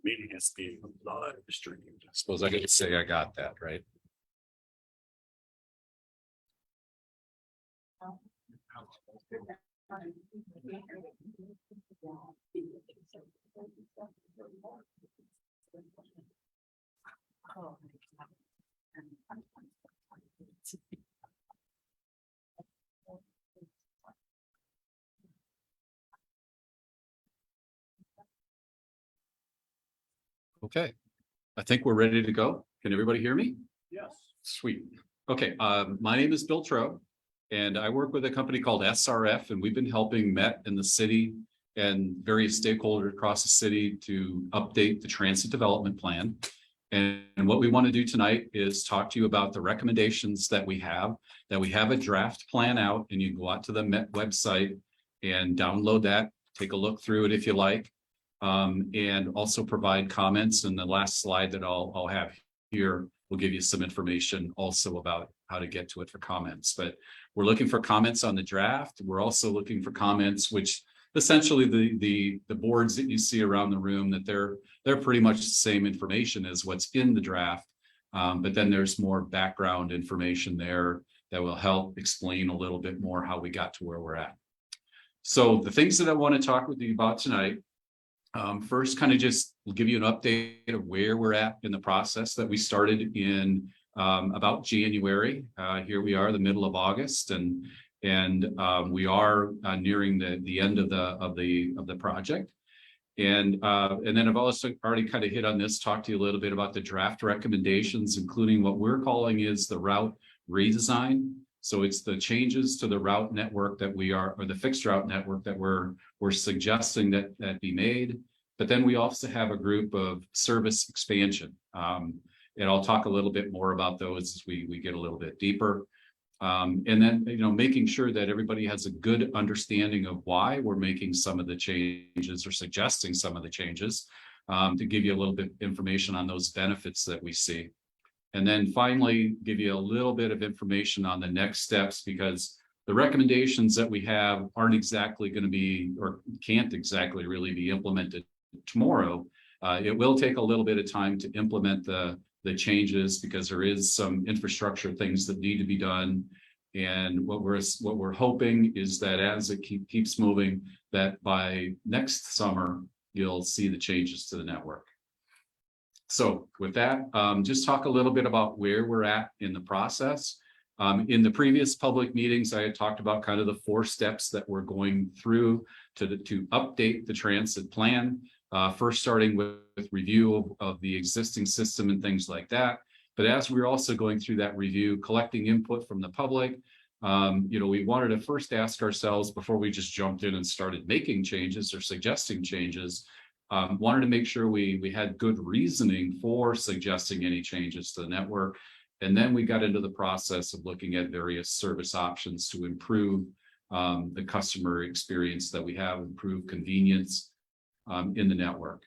Meeting is being live streamed. Suppose I could say I got that, right? Okay, I think we're ready to go. Can everybody hear me? Yes. Sweet. Okay, my name is Bill Troe, and I work with a company called SRF, and we've been helping Met in the city and various stakeholders across the city to update the transit development plan. And what we want to do tonight is talk to you about the recommendations that we have a draft plan out, and you can go out to the Met website and download that, take a look through it if you like. And also provide comments. And the last slide that I'll have here will give you some information also about how to get to it for comments. But we're looking for comments on the draft. We're also looking for comments, which essentially the boards that you see around the room, that they're pretty much the same information as what's in the draft. But then there's more background information there that will help explain a little bit more how we got to where we're at. So the things that I want to talk with you about tonight. First, kind of just give you an update of where we're at in the process that we started in about January. Here we are, the middle of August, and we are nearing the end of the project. And then I've also already kind of hit on this, talked to you a little bit about the draft recommendations, including what we're calling is the route redesign. So it's the changes to the route network that we are, or the fixed route network that we're suggesting that be made. But then we also have a group of service expansion. And I'll talk a little bit more about those as we get a little bit deeper. And then, making sure that everybody has a good understanding of why we're making some of the changes or suggesting some of the changes, to give you a little bit of information on those benefits that we see. And then finally, give you a little bit of information on the next steps, because the recommendations that we have aren't exactly going to be, or can't exactly really be implemented tomorrow. It will take a little bit of time to implement the changes, because there is some infrastructure things that need to be done. And what we're hoping is that as it keeps moving, that by next summer, you'll see the changes to the network. So with that, just talk a little bit about where we're at in the process. In the previous public meetings, I had talked about kind of the 4 steps that we're going through to update the transit plan. First, starting with review of the existing system and things like that. But as we're also going through that review, collecting input from the public, we wanted to first ask ourselves, before we just jumped in and started making changes or suggesting changes, wanted to make sure we had good reasoning for suggesting any changes to the network. And then we got into the process of looking at various service options to improve the customer experience that we have, improve convenience in the network.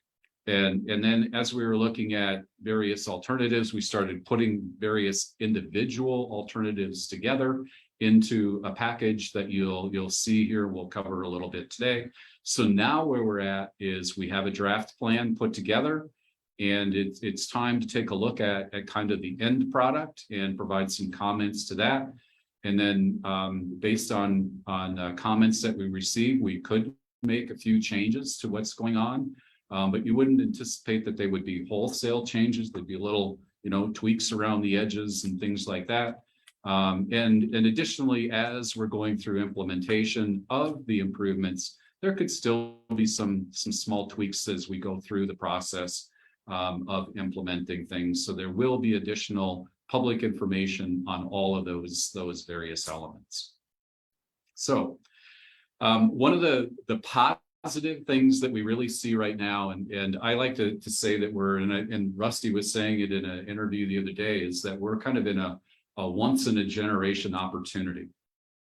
And then as we were looking at various alternatives, we started putting various individual alternatives together into a package that you'll see here. We'll cover a little bit today. So now where we're at is we have a draft plan put together, and it's time to take a look at kind of the end product and provide some comments to that. And then based on comments that we receive, we could make a few changes to what's going on. But you wouldn't anticipate that they would be wholesale changes. There'd be little, tweaks around the edges and things like that. And additionally, as we're going through implementation of the improvements, there could still be some small tweaks as we go through the process of implementing things. So there will be additional public information on all of those various elements. So one of the positive things that we really see right now, and I like to say that we're, and Rusty was saying it in an interview the other day, is that we're kind of in a once in a generation opportunity.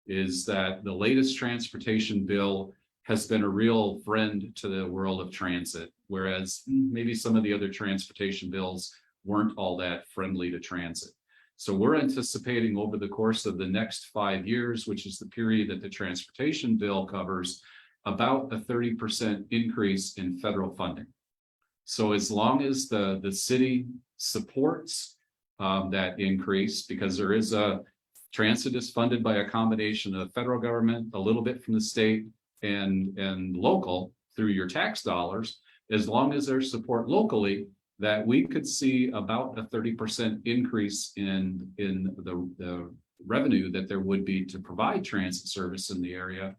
Is that the latest transportation bill has been a real friend to the world of transit, whereas maybe some of the other transportation bills weren't all that friendly to transit. So we're anticipating over the course of the next 5 years, which is the period that the transportation bill covers, about a 30% increase in federal funding. So as long as the city supports that increase, because there is transit is funded by a combination of the federal government, a little bit from the state, and local through your tax dollars. As long as there's support locally, that we could see about a 30% increase in the revenue that there would be to provide transit service in the area.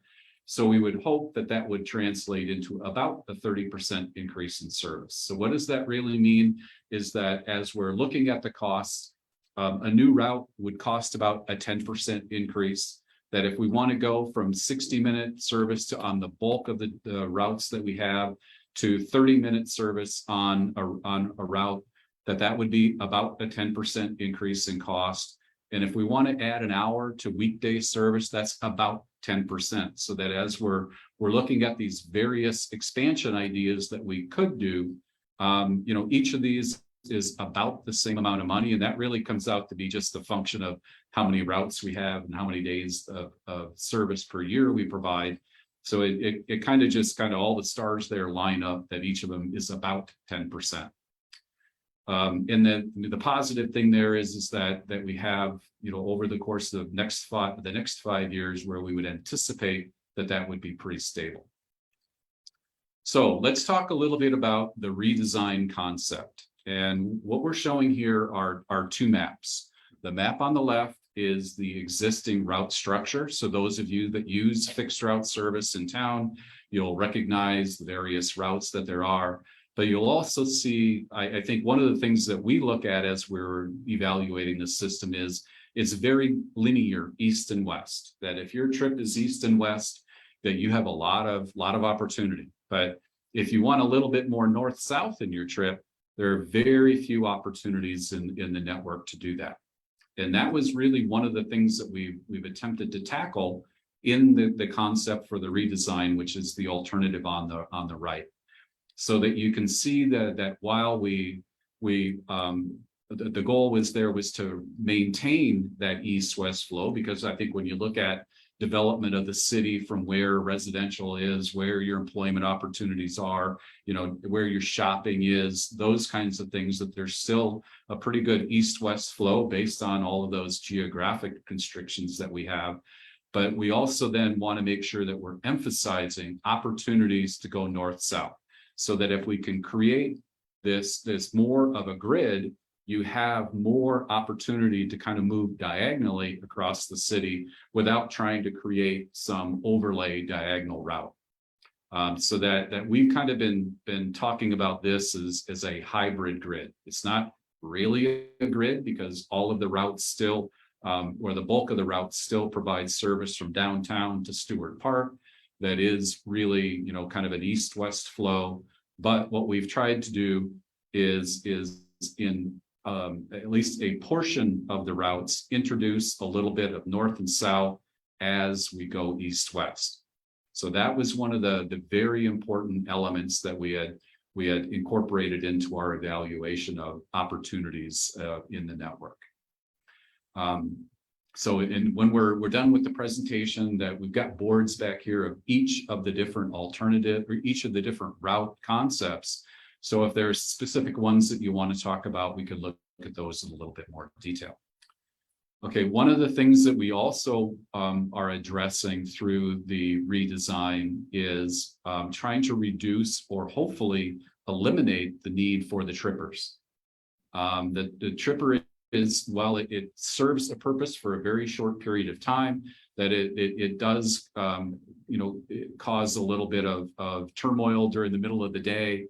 So we would hope that that would translate into about a 30% increase in service. So what does that really mean? Is that as we're looking at the costs, a new route would cost about a 10% increase. That if we want to go from 60-minute service to on the bulk of the routes that we have to 30-minute service on a route, that would be about a 10% increase in cost. And if we want to add an hour to weekday service, that's about 10%. So that as we're looking at these various expansion ideas that we could do, each of these is about the same amount of money, and that really comes out to be just a function of how many routes we have and how many days of service per year we provide. So it kind of all the stars there line up that each of them is about 10%. And then the positive thing there is that we have, over the course of the next 5 years, where we would anticipate that would be pretty stable. So let's talk a little bit about the redesign concept. And what we're showing here are two maps. The map on the left is the existing route structure. So those of you that use fixed route service in town, you'll recognize the various routes that there are. But you'll also see, I think one of the things that we look at as we're evaluating the system is it's very linear east and west. That if your trip is east and west, that you have a lot of opportunity. But if you want a little bit more north-south in your trip, there are very few opportunities in the network to do that. And that was really one of the things that we've attempted to tackle in the concept for the redesign, which is the alternative on the right. So that you can see that while the goal was to maintain that east-west flow, because I think when you look at development of the city from where residential is, where your employment opportunities are, where your shopping is, those kinds of things, that there's still a pretty good east-west flow based on all of those geographic constrictions that we have. But we also then want to make sure that we're emphasizing opportunities to go north-south. So that if we can create this more of a grid, you have more opportunity to kind of move diagonally across the city without trying to create some overlay diagonal route. So that we've kind of been talking about this as a hybrid grid. It's not really a grid because all of the routes still, or the bulk of the routes still provide service from downtown to Stewart Park. That is really, kind of an east-west flow. But what we've tried to do is in at least a portion of the routes, introduce a little bit of north and south as we go east-west. So that was one of the very important elements that we had incorporated into our evaluation of opportunities in the network. So when we're done with the presentation, that we've got boards back here of each of the different each of the different route concepts. So if there's specific ones that you want to talk about, we could look at those in a little bit more detail. Okay, one of the things that we also are addressing through the redesign is trying to reduce or hopefully eliminate the need for the trippers. The tripper is, while it serves a purpose for a very short period of time, that it does cause a little bit of turmoil during the middle of the day,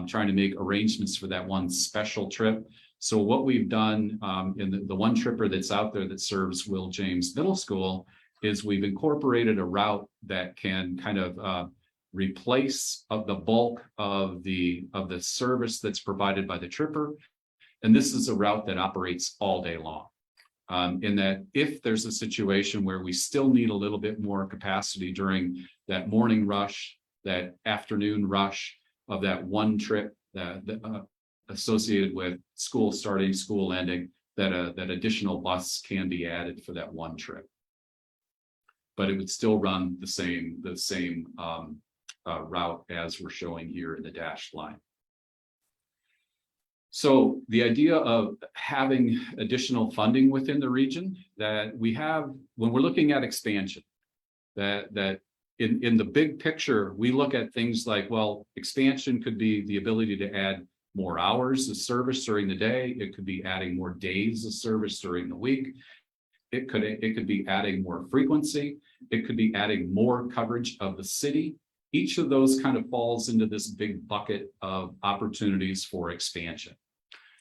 trying to make arrangements for that one special trip. So what we've done in the one tripper that's out there that serves Will James Middle School is we've incorporated a route that can kind of replace the bulk of the service that's provided by the tripper. And this is a route that operates all day long. In that if there's a situation where we still need a little bit more capacity during that morning rush, that afternoon rush of that one trip that associated with school starting, school ending, that additional bus can be added for that one trip. But it would still run the same route as we're showing here in the dashed line. So the idea of having additional funding within the region that we have, when we're looking at expansion, that in the big picture, we look at things like, well, expansion could be the ability to add more hours of service during the day. It could be adding more days of service during the week. It could be adding more frequency. It could be adding more coverage of the city. Each of those kind of falls into this big bucket of opportunities for expansion.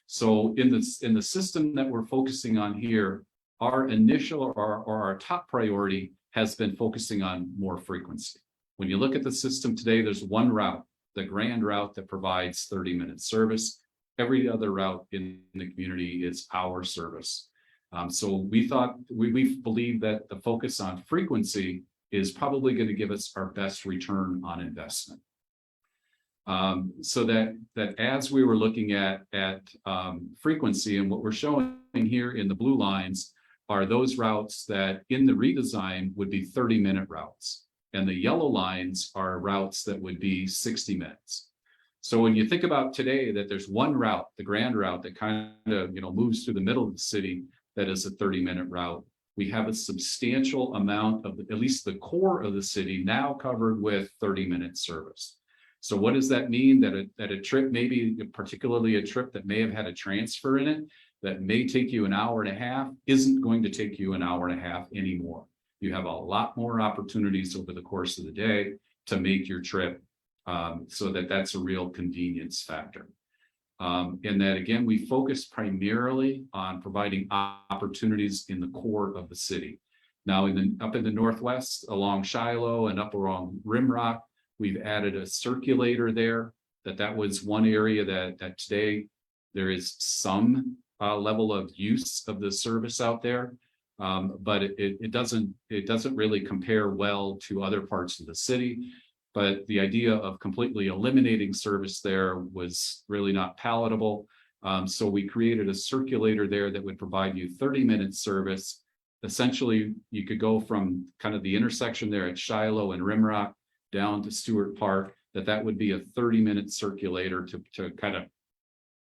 So in the system that we're focusing on here, our initial or our top priority has been focusing on more frequency. When you look at the system today, there's one route, the grand route, that provides 30-minute service. Every other route in the community is hour service. So we believe that the focus on frequency is probably going to give us our best return on investment. So that as we were looking at frequency, and what we're showing here in the blue lines are those routes that in the redesign would be 30-minute routes. And the yellow lines are routes that would be 60 minutes. So when you think about today that there's one route, the grand route, that kind of moves through the middle of the city, that is a 30-minute route, we have a substantial amount of at least the core of the city now covered with 30-minute service. So what does that mean? That a trip, maybe particularly a trip that may have had a transfer in it, that may take you an hour and a half, isn't going to take you an hour and a half anymore. You have a lot more opportunities over the course of the day to make your trip, so that's a real convenience factor. And that, again, we focus primarily on providing opportunities in the core of the city. Now, up in the northwest, along Shiloh and up along Rimrock, we've added a circulator there. That was one area that today there is some level of use of the service out there, but it doesn't really compare well to other parts of the city. But the idea of completely eliminating service there was really not palatable. So we created a circulator there that would provide you 30-minute service. Essentially, you could go from kind of the intersection there at Shiloh and Rimrock down to Stewart Park. That would be a 30-minute circulator to kind of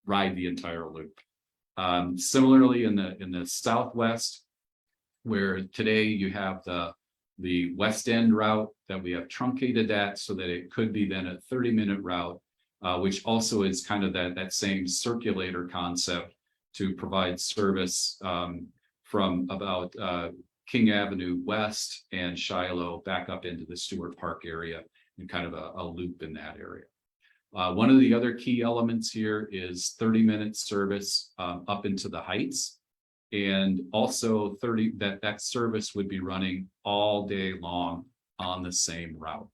ride the entire loop. Similarly, in the Southwest, where today you have the West End route, that we have truncated that so that it could be then a 30-minute route, which also is kind of that same circulator concept to provide service from about King Avenue West and Shiloh back up into the Stewart Park area, and kind of a loop in that area. One of the other key elements here is 30-minute service up into the Heights, and also that service would be running all day long on the same route.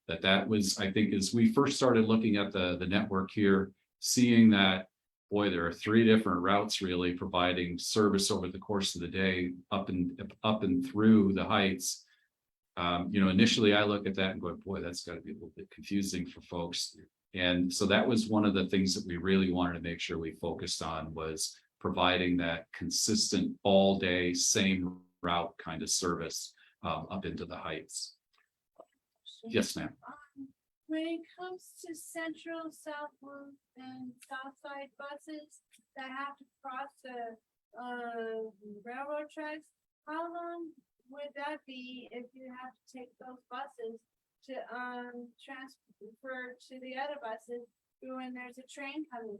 That was, I think, as we first started looking at the network here, seeing that, boy, there are 3 different routes really providing service over the course of the day up and through the Heights. Initially I look at that and go, boy, that's got to be a little bit confusing for folks. And so that was one of the things that we really wanted to make sure we focused on, was providing that consistent all day, same route kind of service up into the Heights. Yes, ma'am. When it comes to Central, South Loop, and South Side buses that have to cross the railroad tracks, how long would that be if you have to take those buses to transfer to the other buses when there's a train coming?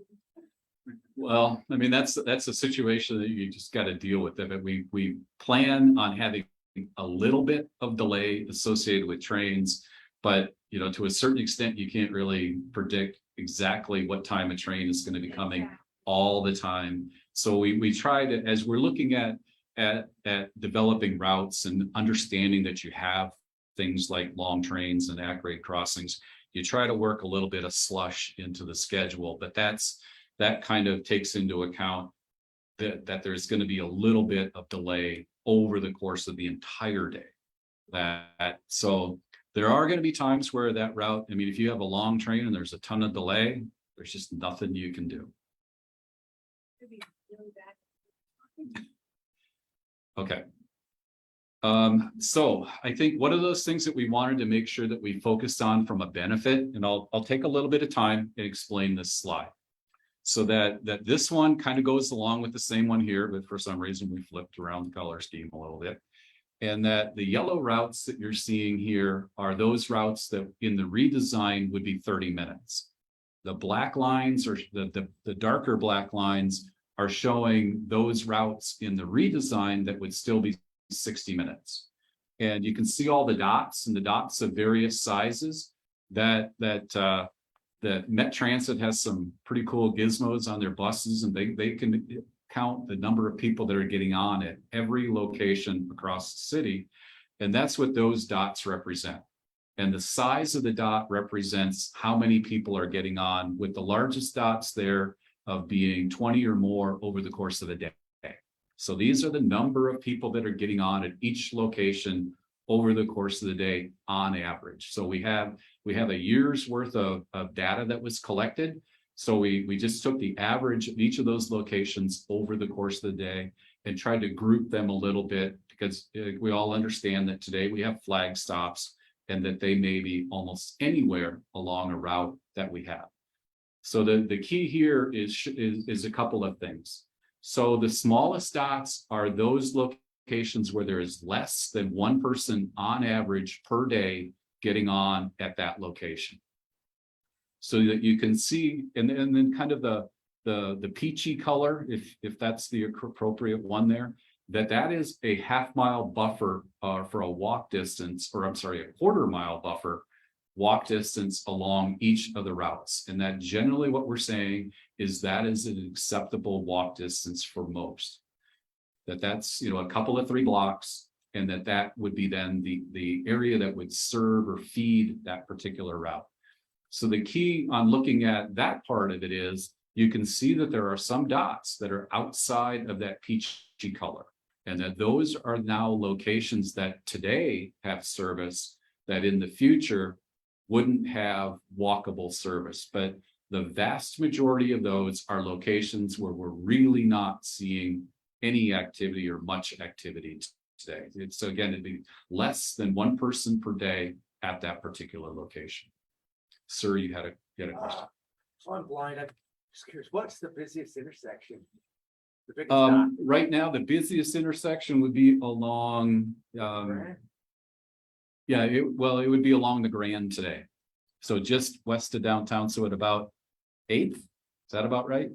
Well, I mean, that's a situation that you just got to deal with. But we plan on having a little bit of delay associated with trains, but to a certain extent, you can't really predict exactly what time a train is going to be coming all the time. So we try to, as we're looking at developing routes and understanding that you have things like long trains and at-grade crossings, you try to work a little bit of slush into the schedule, but that kind of takes into account that there's going to be a little bit of delay over the course of the entire day. So there are going to be times where that route, I mean, if you have a long train and there's a ton of delay, there's just nothing you can do. Okay. So I think one of those things that we wanted to make sure that we focused on from a benefit, and I'll take a little bit of time and explain this slide. So that this one kind of goes along with the same one here, but for some reason we flipped around the color scheme a little bit. And that the yellow routes that you're seeing here are those routes that in the redesign would be 30 minutes. The black lines or the darker black lines are showing those routes in the redesign that would still be 60 minutes. And you can see all the dots and the dots of various sizes that Met Transit has some pretty cool gizmos on their buses, and they can count the number of people that are getting on at every location across the city. And that's what those dots represent. And the size of the dot represents how many people are getting on, with the largest dots there of being 20 or more over the course of the day. So these are the number of people that are getting on at each location over the course of the day on average. So we have a year's worth of data that was collected. So we just took the average of each of those locations over the course of the day and tried to group them a little bit, because we all understand that today we have flag stops and that they may be almost anywhere along a route that we have. So the key here is a couple of things. So the smallest dots are those locations where there is less than one person on average per day getting on at that location. So that you can see, and then kind of the peachy color, if that's the appropriate one there, that is a half-mile buffer for a walk distance, or I'm sorry, a quarter-mile buffer walk distance along each of the routes. And that generally what we're saying is that is an acceptable walk distance for most. That's a couple of 3 blocks, and that would be then the area that would serve or feed that particular route. So the key on looking at that part of it is you can see that there are some dots that are outside of that peachy color, and that those are now locations that today have service that in the future wouldn't have walkable service. But the vast majority of those are locations where we're really not seeing any activity or much activity today. So again, it'd be less than one person per day at that particular location. Sir, you had a question. So I'm blind. I'm just curious, what's the busiest intersection? The biggest dot? Right now, the busiest intersection would be along, Grand? it would be along the Grand today. So just west of downtown, so at about 8th, is that about right?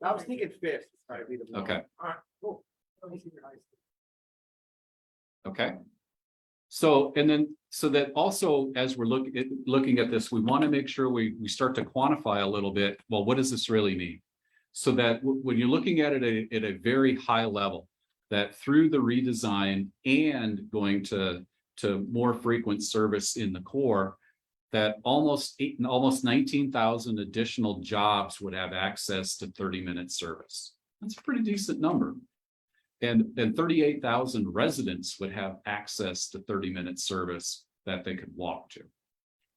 I was thinking 5th. Probably the one. Okay. All right, cool. Okay. So, and then, so that also, as we're looking at this, we want to make sure we start to quantify a little bit. Well, what does this really mean? So that when you're looking at it at a very high level, that through the redesign and going to more frequent service in the core, that almost 19,000 additional jobs would have access to 30-minute service. That's a pretty decent number. And 38,000 residents would have access to 30-minute service that they could walk to.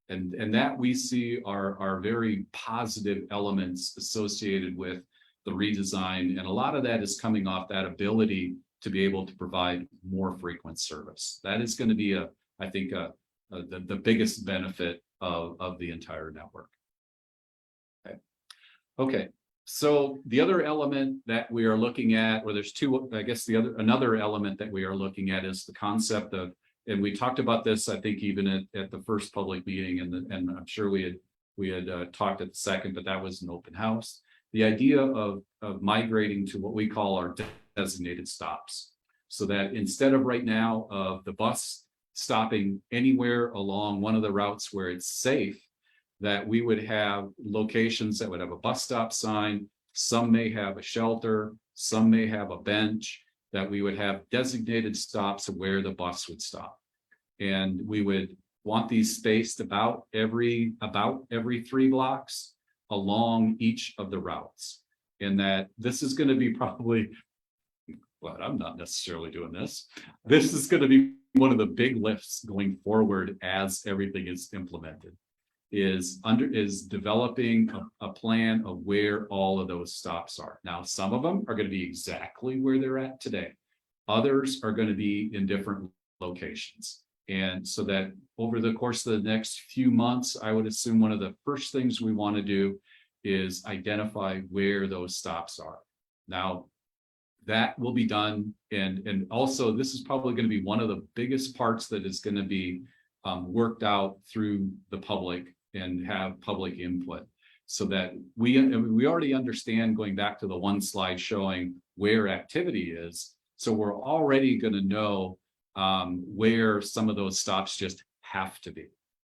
And that we see are very positive elements associated with the redesign. And a lot of that is coming off that ability to be able to provide more frequent service. That is going to be I think the biggest benefit of the entire network. Okay. So the other element that we are looking at, or there's two, I guess another element that we are looking at is the concept of, and we talked about this, I think, even at the first public meeting, and I'm sure we had talked at the second, but that was an open house. The idea of migrating to what we call our designated stops, so that instead of right now of the bus stopping anywhere along one of the routes where it's safe, that we would have locations that would have a bus stop sign. Some may have a shelter, some may have a bench, that we would have designated stops of where the bus would stop. And we would want these spaced about every 3 blocks along each of the routes. And that this is going to be probably, well, I'm not necessarily doing this. This is going to be one of the big lifts going forward as everything is implemented. Is developing a plan of where all of those stops are. Now, some of them are going to be exactly where they're at today. Others are going to be in different locations. And so that over the course of the next few months, I would assume one of the first things we want to do is identify where those stops are. Now, that will be done, and also this is probably going to be one of the biggest parts that is going to be worked out through the public and have public input, so that we already understand, going back to the one slide showing where activity is. So we're already going to know where some of those stops just have to be.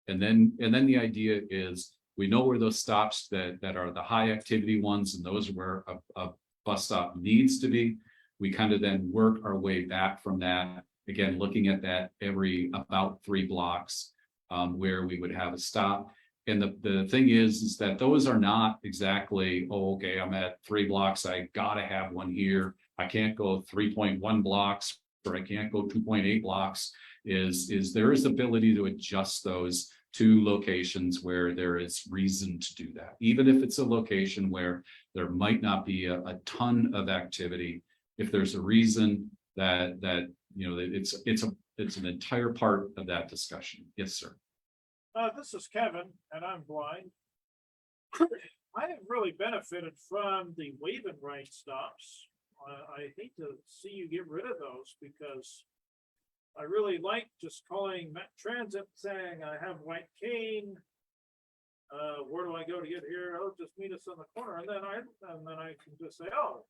And then the idea is we know where those stops that are the high activity ones, and those are where a bus stop needs to be. We kind of then work our way back from that, again, looking at that every about 3 blocks where we would have a stop. And the thing is that those are not exactly, oh, okay, I'm at 3 blocks, I gotta have one here. I can't go 3.1 blocks, or I can't go 2.8 blocks. Is there is ability to adjust those to locations where there is reason to do that, even if it's a location where there might not be a ton of activity. If there's a reason that it's an entire part of that discussion. Yes, sir. This is Kevin, and I'm blind. I have really benefited from the wave and right stops. I hate to see you get rid of those, because I really like just calling Met Transit, saying I have white cane. Where do I go to get here? Oh, just meet us on the corner, and then I can just say, oh,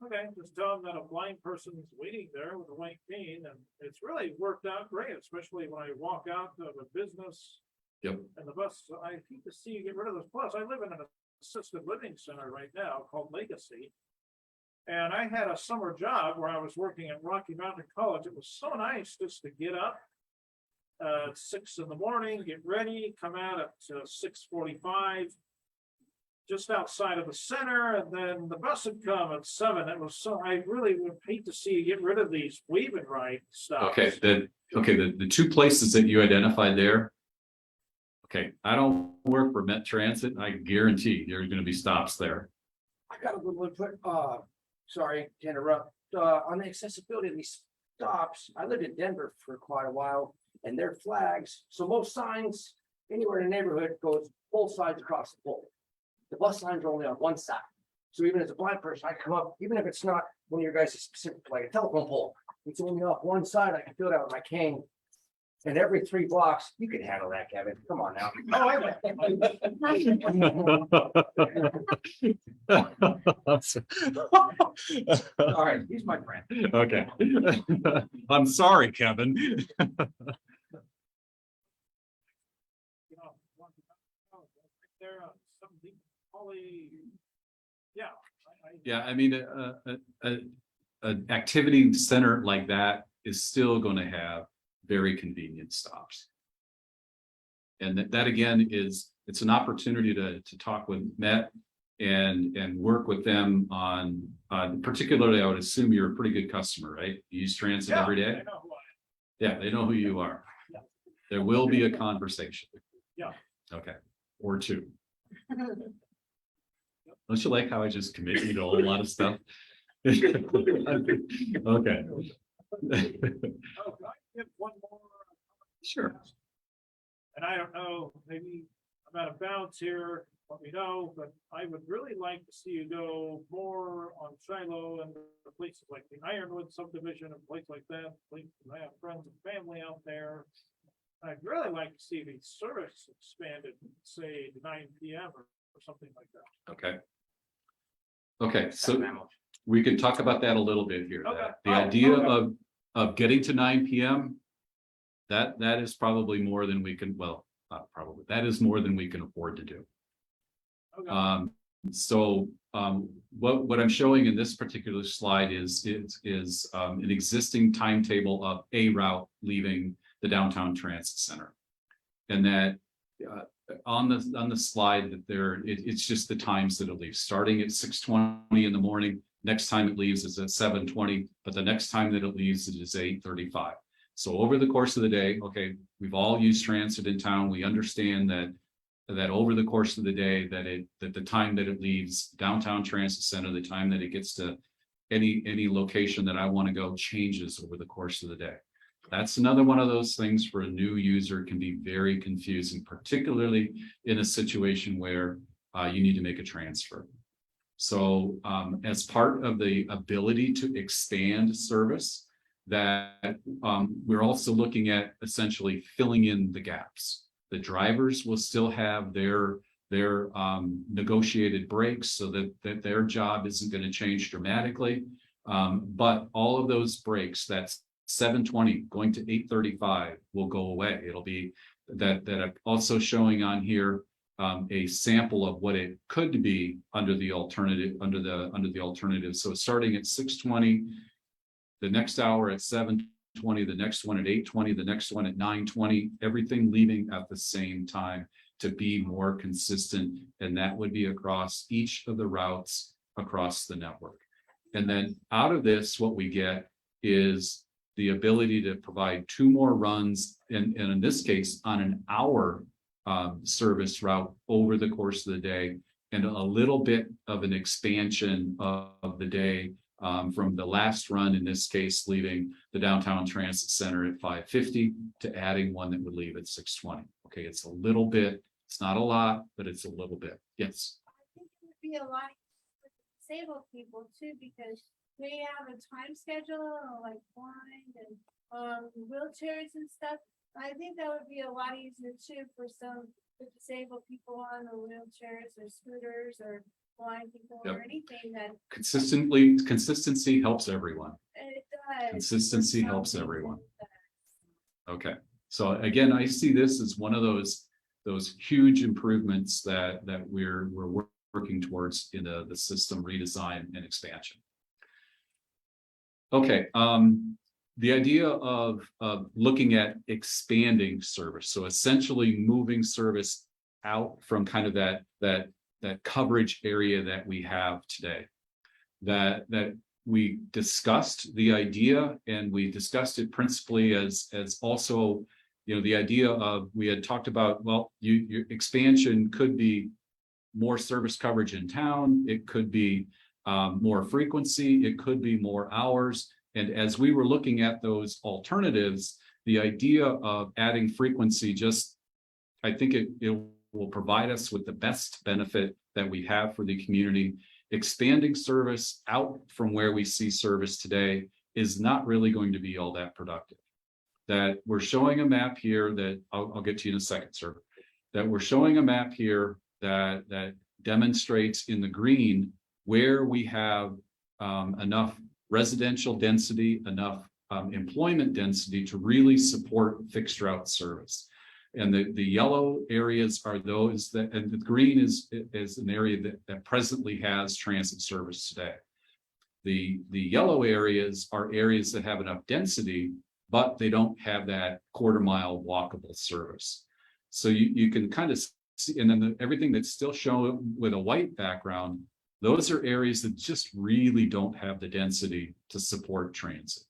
okay, just tell them that a blind person's waiting there with a white cane, and it's really worked out great, especially when I walk out of a business. Yep. And the bus. I hate to see you get rid of those. Plus, I live in an assisted living center right now called Legacy. And I had a summer job where I was working at Rocky Mountain College. It was so nice just to get up at 6 in the morning, get ready, come out at 6:45, just outside of the center, and then the bus would come at 7. It was so, I really would hate to see you get rid of these wave and ride stops. Okay, the 2 places that you identified there. Okay, I don't work for Met Transit. I guarantee there's going to be stops there. I got a little input, sorry to interrupt, on the accessibility of these stops. I lived in Denver for quite a while, and their flags, so most signs anywhere in the neighborhood goes both sides across the pole. The bus signs are only on one side. So even as a blind person, I come up, even if it's not one of your guys' specific, like a telephone pole, it's only off one side, I can feel that with my cane. And every 3 blocks, you can handle that, Kevin. Come on now. All right, he's my friend. Okay. I'm sorry, Kevin. You know, there, some deep poly. Yeah. Yeah, I mean, an activity center like that is still going to have very convenient stops. And that again it's an opportunity to talk with Met and work with them on particularly, I would assume you're a pretty good customer, right? You use transit every day? I know who I am. Yeah, they know who you are. Yeah. There will be a conversation. Yeah. Okay, or 2. Don't you like how I just commit you to a whole lot of stuff? Okay. Oh, can I get one more? Sure. And I don't know, maybe I'm out of bounds here, let me know, but I would really like to see you go more on Shiloh and the places like the Ironwood subdivision and places like that. I have friends and family out there. I'd really like to see the service expanded, say to 9 p.m. or something like that. Okay. Okay, so we can talk about that a little bit here. Okay. The idea of getting to 9 p.m. that is probably more than we can, well, not probably, that is more than we can afford to do. Okay. What I'm showing in this particular slide is an existing timetable of a route leaving the downtown transit center, and that on the slide that it's just the times that it leaves, starting at 6:20 in the morning. Next time it leaves is at 7:20, but the next time that it leaves it is 8:35. So over the course of the day, okay, we've all used transit in town. We understand that over the course of the day that the time that it leaves downtown transit center, the time that it gets to any location that I want to go changes over the course of the day. That's another one of those things for a new user can be very confusing, particularly in a situation where you need to make a transfer. So as part of the ability to expand service, that we're also looking at essentially filling in the gaps. The drivers will still have their negotiated breaks so that their job isn't going to change dramatically. But all of those breaks, that's 7:20 going to 8:35 will go away. It'll be that I'm also showing on here a sample of what it could be under the alternative, under the alternative. So starting at 6:20, the next hour at 7:20, the next one at 8:20, the next one at 9:20, everything leaving at the same time to be more consistent. And that would be across each of the routes across the network. And then out of this, what we get is the ability to provide 2 more runs, and in this case, on an hour service route over the course of the day, and a little bit of an expansion of the day from the last run, in this case, leaving the downtown transit center at 5:50 to adding one that would leave at 6:20. Okay, it's a little bit, it's not a lot, but it's a little bit. Yes. I think it would be a lot for disabled people too, because they have a time schedule, like blind and wheelchairs and stuff. I think that would be a lot easier too for some disabled people on the wheelchairs or scooters or blind people or anything that. Consistency helps everyone. It does. Consistency helps everyone. Okay, so again, I see this as one of those huge improvements that we're working towards in the system redesign and expansion. Okay, the idea of looking at expanding service, so essentially moving service out from kind of that coverage area that we have today. That we discussed the idea, and we discussed it principally as also, you know, the idea of, we had talked about, well, your expansion could be more service coverage in town, it could be more frequency, it could be more hours. And as we were looking at those alternatives, the idea of adding frequency, just, I think it will provide us with the best benefit that we have for the community. Expanding service out from where we see service today is not really going to be all that productive. That we're showing a map here that I'll get to you in a second, sir. That we're showing a map here that demonstrates in the green where we have enough residential density, enough employment density to really support fixed route service. And the yellow areas are those that, and the green is an area that presently has transit service today. The yellow areas are areas that have enough density, but they don't have that quarter-mile walkable service. So you can kind of see, and then everything that's still shown with a white background, those are areas that just really don't have the density to support transit.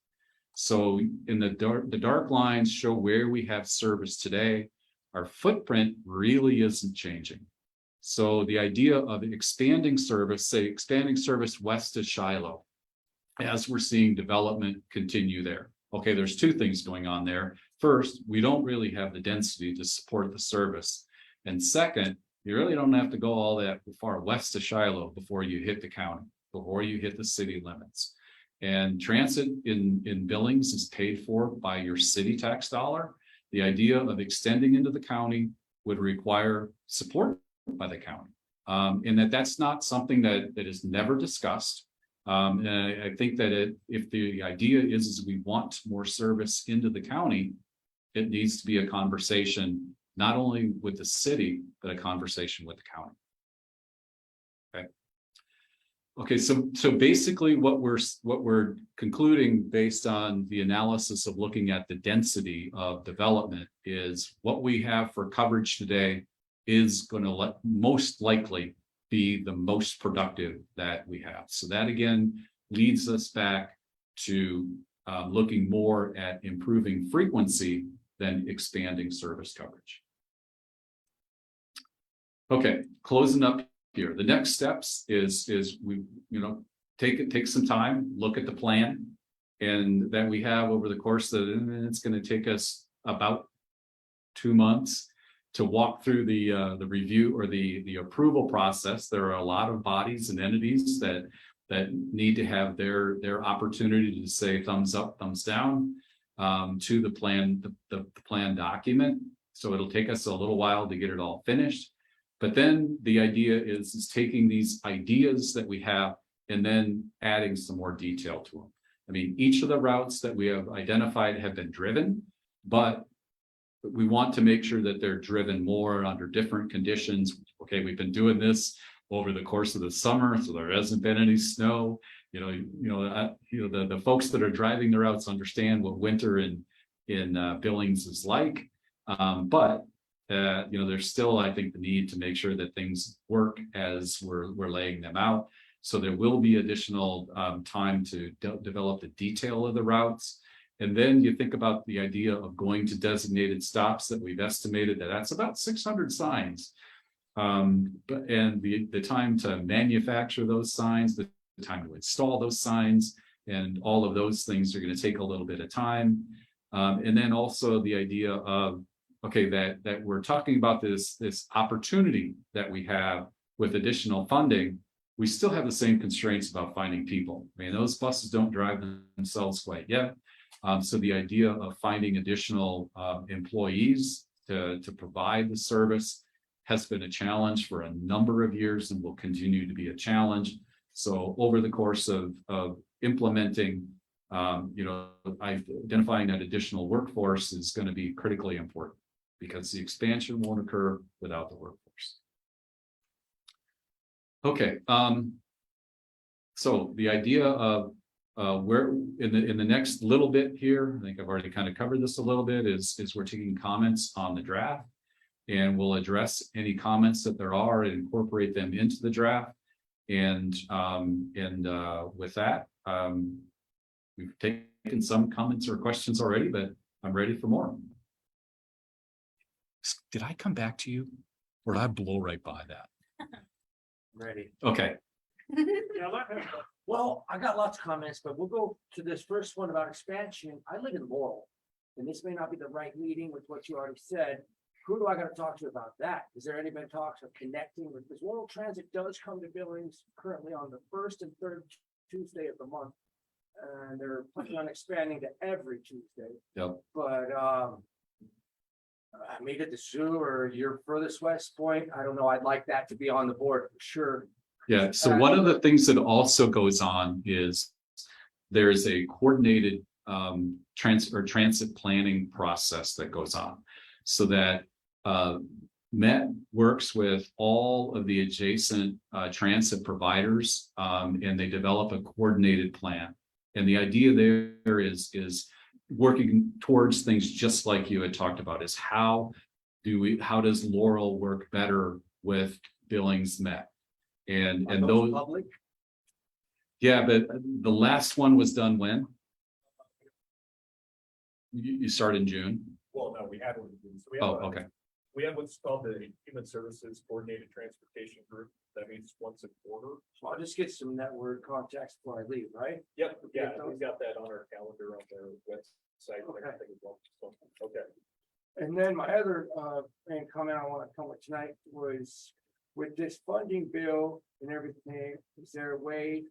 So in the dark lines show where we have service today. Our footprint really isn't changing. So the idea of expanding service, say expanding service west of Shiloh, as we're seeing development continue there. Okay, there's 2 things going on there. First, we don't really have the density to support the service. And second, you really don't have to go all that far west of Shiloh before you hit the county, before you hit the city limits. And transit in Billings is paid for by your city tax dollar. The idea of extending into the county would require support by the county. And that's not something that is never discussed. And I think that if the idea is we want more service into the county, it needs to be a conversation not only with the city, but a conversation with the county. Okay. Okay, so basically what we're concluding based on the analysis of looking at the density of development is what we have for coverage today is going to most likely be the most productive that we have. So that again leads us back to looking more at improving frequency than expanding service coverage. Okay, closing up here. The next steps is we, take some time, look at the plan, and that we have over the course of it's going to take us about 2 months to walk through the review or the approval process. There are a lot of bodies and entities that need to have their opportunity to say thumbs up, thumbs down to the plan, the plan document. So it'll take us a little while to get it all finished. But then the idea is taking these ideas that we have and then adding some more detail to them. I mean, each of the routes that we have identified have been driven, but we want to make sure that they're driven more under different conditions. Okay, we've been doing this over the course of the summer, so there hasn't been any snow. The folks that are driving the routes understand what winter in Billings is like. But there's still, I think, the need to make sure that things work as we're laying them out. So there will be additional time to develop the detail of the routes. And then you think about the idea of going to designated stops that we've estimated that's about 600 signs. And the time to manufacture those signs, the time to install those signs, and all of those things are going to take a little bit of time. And then also the idea of, okay, that we're talking about this opportunity that we have with additional funding. We still have the same constraints about finding people. I mean, those buses don't drive themselves quite yet. So the idea of finding additional employees to provide the service has been a challenge for a number of years and will continue to be a challenge. So over the course of implementing, identifying that additional workforce is going to be critically important because the expansion won't occur without the workforce. Okay, so the idea of where in the next little bit here, I think I've already kind of covered this a little bit, is we're taking comments on the draft, and we'll address any comments that there are and incorporate them into the draft. And with that, we've taken some comments or questions already, but I'm ready for more. Did I come back to you, or did I blow right by that? Ready. Okay. Yeah, let him go. Well, I got lots of comments, but we'll go to this first one about expansion. I live in Laurel, and this may not be the right meeting with what you already said. Who do I got to talk to about that? Is there any been talks of connecting with this? Laurel Transit does come to Billings currently on the first and third Tuesday of the month, and they're planning on expanding to every Tuesday. Yep. But I meet at the zoo or your furthest west point. I don't know. I'd like that to be on the board for sure. Yeah, so one of the things that also goes on is there is a coordinated transit planning process that goes on, so that Met works with all of the adjacent transit providers, and they develop a coordinated plan. And the idea there is working towards things just like you had talked about, is how does Laurel work better with Billings Met? And those public. Yeah, but the last one was done when? You start in June? Well, no, we had one. So Okay. We have what's called the Human Services Coordinated Transportation Group. That means once a quarter. So I'll just get some network contacts before I leave, right? Yep, yeah, we've got that on our calendar on their website. Okay. I think as well. So, okay. And then my other main comment I want to come with tonight was with this funding bill and everything, is there a way?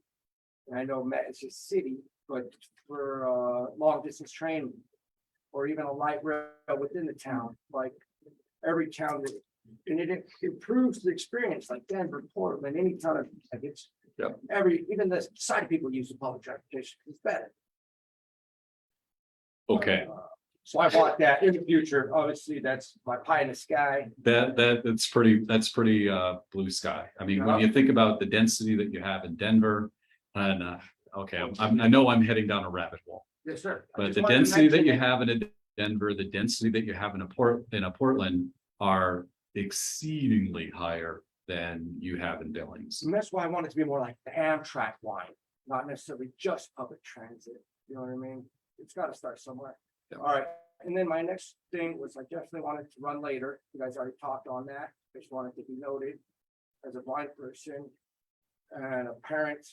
And I know Met is just city, but for long distance train or even a light rail within the town, like every town that, and it improves the experience, like Denver, Portland, any town of, like it's even the side people use the public transportation, it's better. Okay. So I want that in the future. Obviously, that's my pie in the sky. That's pretty blue sky. I mean, when you think about the density that you have in Denver, and I know I'm heading down a rabbit hole. Yes, sir. But the density that you have in Denver, the density that you have in a Portland are exceedingly higher than you have in Billings. And that's why I want it to be more like the Amtrak line, not necessarily just public transit. You know what I mean? It's got to start somewhere. Yeah. All right. And then my next thing was I definitely wanted to run later. You guys already talked on that. I just wanted to be noted as a blind person and a parent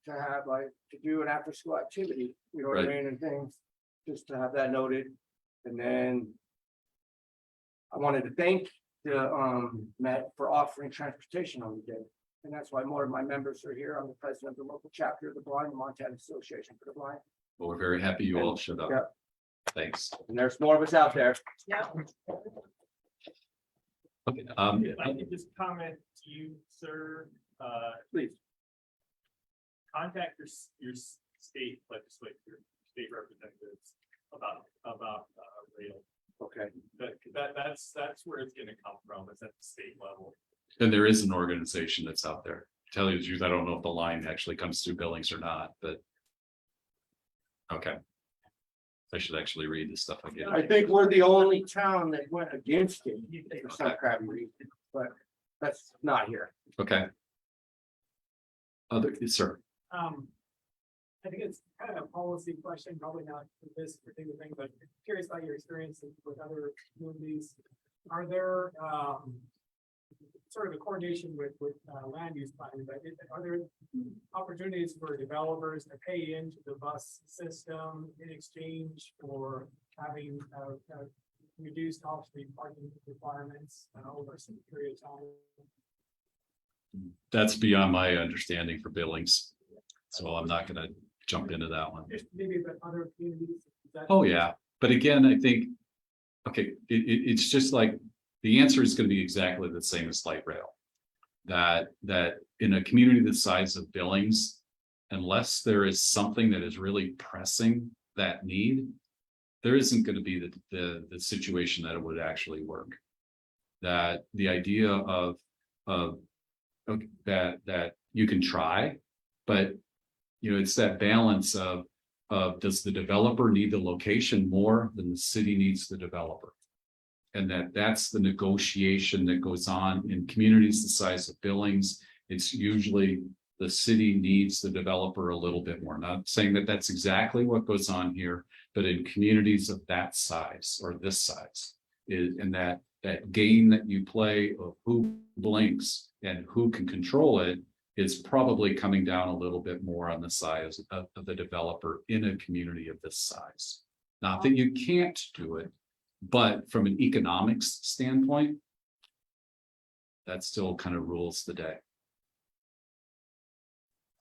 to have to do an after school activity, you know what I mean, and things, just to have that noted. And then I wanted to thank the Met for offering transportation on the day. And that's why more of my members are here. I'm the president of the local chapter of the Blind, the Montana Association for the Blind. Well, we're very happy you all showed up. Yeah. Thanks. And there's more of us out there. Okay, If I could just comment to you, sir, Please. contact your state legislature, state representatives about rail. Okay. That's where it's gonna come from, is at the state level. and there is an organization that's out there. Tell you the truth, I don't know if the line actually comes through Billings or not, but. Okay. I should actually read this stuff again. I think we're the only town that went against it for some crappy reason, but that's not here. Okay. Other, sir, I think it's kind of a policy question, probably not for this particular thing, but curious about your experience with other communities. Are there, sort of a coordination with land use planning, but are there opportunities for developers to pay into the bus system in exchange for having reduced off-street parking requirements over some period of time? that's beyond my understanding for Billings. So I'm not gonna jump into that one. Maybe the other communities. is that- Oh, yeah, but again, I think, okay, it's just like, the answer is gonna be exactly the same as light rail. That in a community the size of Billings, unless there is something that is really pressing that need, there isn't gonna be the situation that it would actually work. That the idea of okay, that you can try, but it's that balance of does the developer need the location more than the city needs the developer? And that's the negotiation that goes on in communities the size of Billings. It's usually the city needs the developer a little bit more. Not saying that that's exactly what goes on here, but in communities of that size or this size, and that game that you play of who blinks and who can control it is probably coming down a little bit more on the size of the developer in a community of this size. Not that you can't do it, but from an economics standpoint, that still kind of rules the day.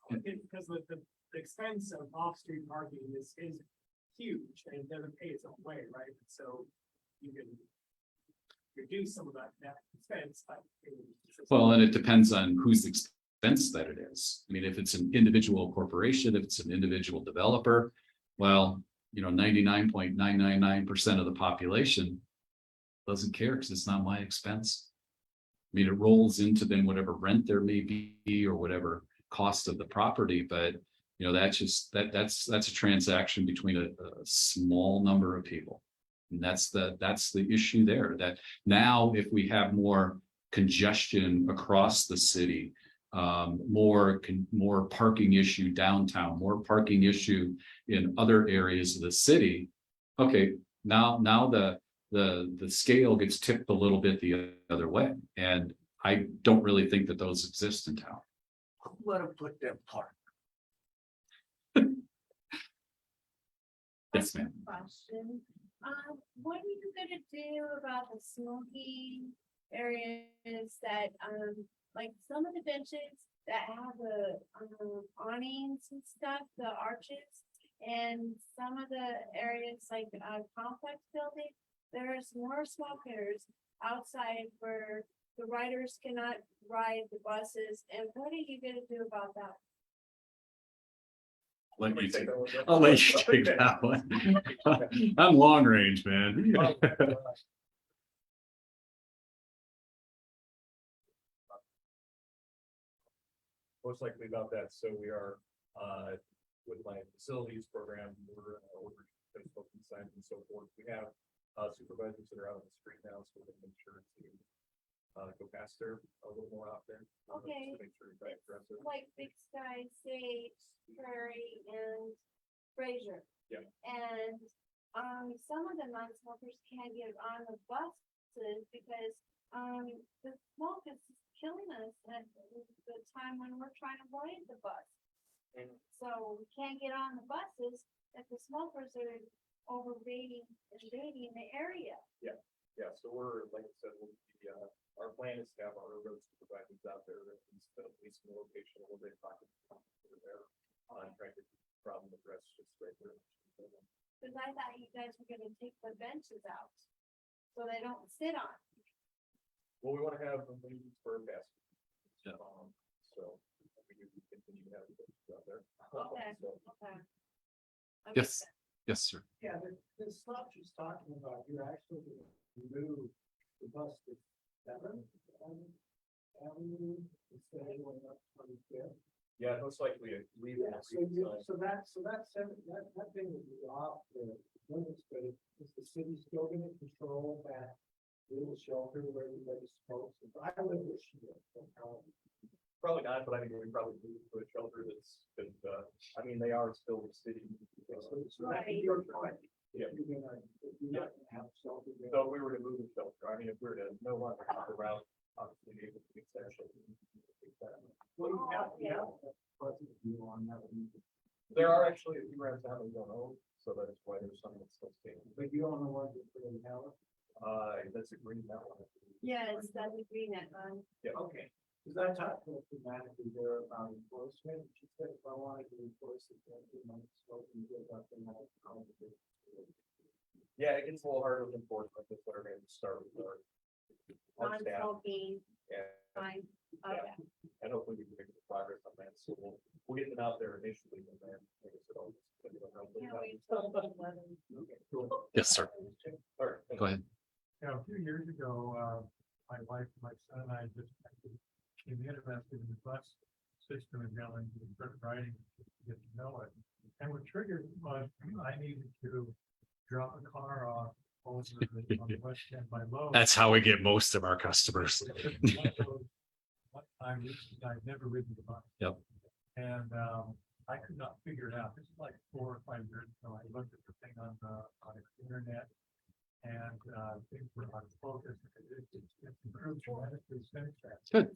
Because the expense of off-street parking is huge and it doesn't pay its own way, right? So you can reduce some of that expense. Well, and it depends on whose expense that it is. I mean, if it's an individual corporation, if it's an individual developer, well, 99.999% of the population doesn't care because it's not my expense. I mean, it rolls into then whatever rent there may be or whatever cost of the property, but that's a transaction between a small number of people. And that's the issue there, that now if we have more congestion across the city, more parking issue downtown, more parking issue in other areas of the city. Okay, now the scale gets tipped a little bit the other way. And I don't really think that those exist in town. Let them put them park. Yes, ma'am. Question, what are you gonna do about the smoky areas that, like some of the benches that have the awnings and stuff, the arches, and some of the areas like complex building, there's more smokers outside where the riders cannot ride the buses, and what are you gonna do about that? Let me Somebody take take- that one, Jeff. I'll let you take that one. I'm long range, man. Most likely about that, so we are, with my facilities program, we're over smoking signs and so forth. We have supervisors that are out on the street now, so we can make sure to go past there a little more often. Okay. To make sure we address it. Like Big Sky, Sage, Prairie, and Fraser. Yeah. And, some of the non-smokers can't get on the buses because, the smoke is killing us at the time when we're trying to ride the bus. Mhm. So we can't get on the buses if the smokers are invading the area. Yeah, Yeah, so we're, like I said, we'll be, our plan is to have our road supervisors out there at least in the location where they're talking there on trying to problem address just right there. Cause I thought you guys were gonna take the benches out, so they don't sit on. Well, we want to have them leave for a basket. Yeah. So we do continue to have the out there. Okay, So, okay. That Yes, makes sense. yes, sir. Yeah, the stop she's talking about, you're actually gonna move the bus to 7th Avenue instead of going up 25th. yeah, most likely leave. Yeah, so that thing would be off the limits, but is the city still gonna control that little shelter where everybody's supposed to? I live this year. Probably not, but I mean, we probably move to a shelter that's, I mean, they are still the city. So that could be your point. Yeah. You're not gonna have shelter there. So if we were to move the shelter, I mean, if we were to no longer have the route, obviously be able to fix that shelter. Well, you have a pleasant view on that. There are actually a few routes out we don't own, so that's why there's some that's still staying. But you don't know what to put in the That's a green that one. Yes, that's the green net one. Yeah. Okay, because I talked to dramatically there about enforcement. She said if I wanted to enforce it, then we might scope and give up and have Yeah, it gets a little harder with enforcement, that's what we're going to start with our staff. Non-smoking, Yeah, fine, okay. and hopefully we can make some progress on that, so we'll get them out there initially, and then, like I said, I'll just. Can't wait till 11. Cool. Yes, sir. All right. Go ahead. Yeah, a few years ago, my wife, my son and I just became interested in the bus system in Billings and started writing to get to know it. And what triggered was I needed to drop a car off over on the west end by Lowe's. That's how we get most of our customers. One time, I'd never ridden the bus. Yep. And I could not figure it out. This is like 4 or 5 years ago. I looked at the thing on the internet. And things were on focus. It's improved tremendously since then. Good.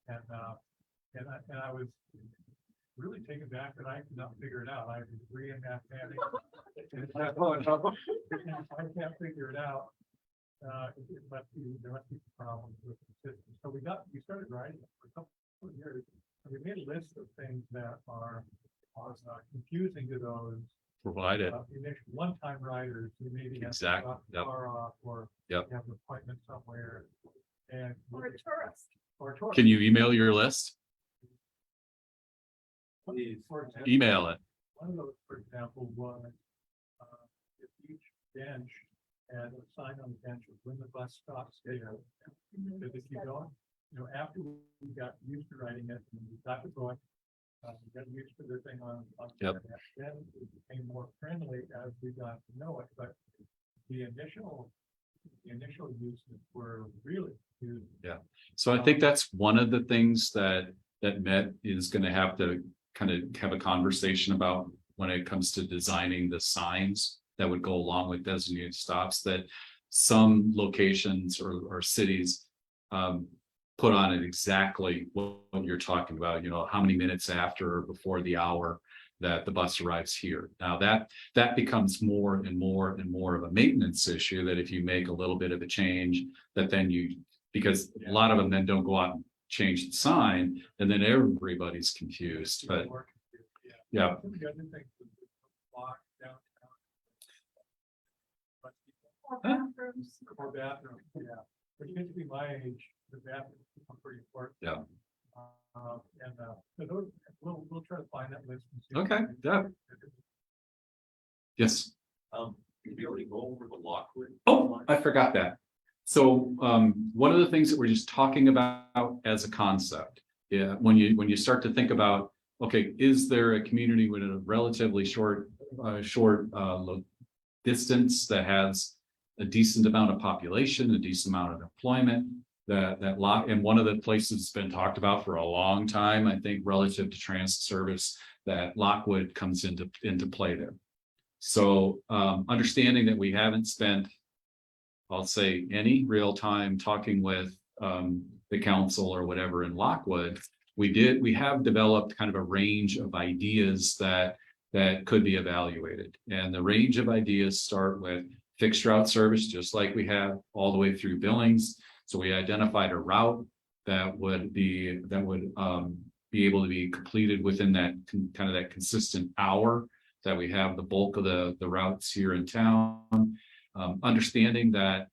And I was really taken back that I could not figure it out. I have a degree in mathematics. And I can't figure it out. There must be problems with the system. So we started writing it for a couple of years. And we made a list of things that are confusing to those Provided. initial one-time riders who maybe have to Exactly. drop the Yep. car off or Yep. have an appointment somewhere. And Or a tourist. or a tourist. Can you email your list? Please. For example, Email it. one of those, for example, was if each bench had a sign on the bench of when the bus stops there. Did they keep going? You know, after we got used to writing it and we got to going, we got used to the thing on. Yep. Then it became more friendly as we got to know it, but the initial uses were really huge. So I think that's one of the things that Met is going to have to kind of have a conversation about when it comes to designing the signs that would go along with designated stops, that some locations or cities put on it exactly what you're talking about, you know, how many minutes after or before the hour that the bus arrives here. Now that becomes more and more and more of a maintenance issue, that if you make a little bit of a change, that then because a lot of them then don't go out and change the sign, and then everybody's confused, but yeah. Some of the other things was the block downtown. Or bathrooms. Or bathrooms, yeah. Which used to be my age, the bathrooms become pretty important. Yeah. So those, we'll try to find that list. and see. Okay, yeah. Yes. Did we already go over the Lockwood? Oh, I forgot that. So one of the things that we're just talking about as a concept, when you start to think about, okay, is there a community with a relatively short distance that has a decent amount of population, a decent amount of employment, and one of the places that's been talked about for a long time, I think, relative to transit service, that Lockwood comes into play there. So understanding that we haven't spent, I'll say, any real time talking with the council or whatever in Lockwood, we have developed kind of a range of ideas that could be evaluated. And the range of ideas start with fixed route service, just like we have all the way through Billings. So we identified a route that would be able to be completed within that kind of that consistent hour that we have the bulk of the routes here in town. Understanding that,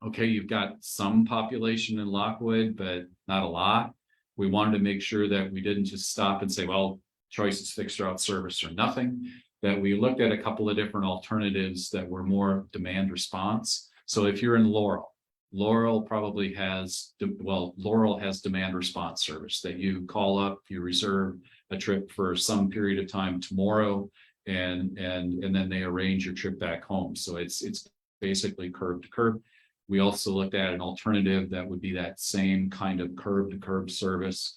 okay, you've got some population in Lockwood, but not a lot. We wanted to make sure that we didn't just stop and say, well, choice is fixed route service or nothing, that we looked at a couple of different alternatives that were more demand response. So if you're in Laurel probably has, Laurel has demand response service that you call up, you reserve a trip for some period of time tomorrow, and then they arrange your trip back home. So it's basically curb to curb. We also looked at an alternative that would be that same kind of curb to curb service,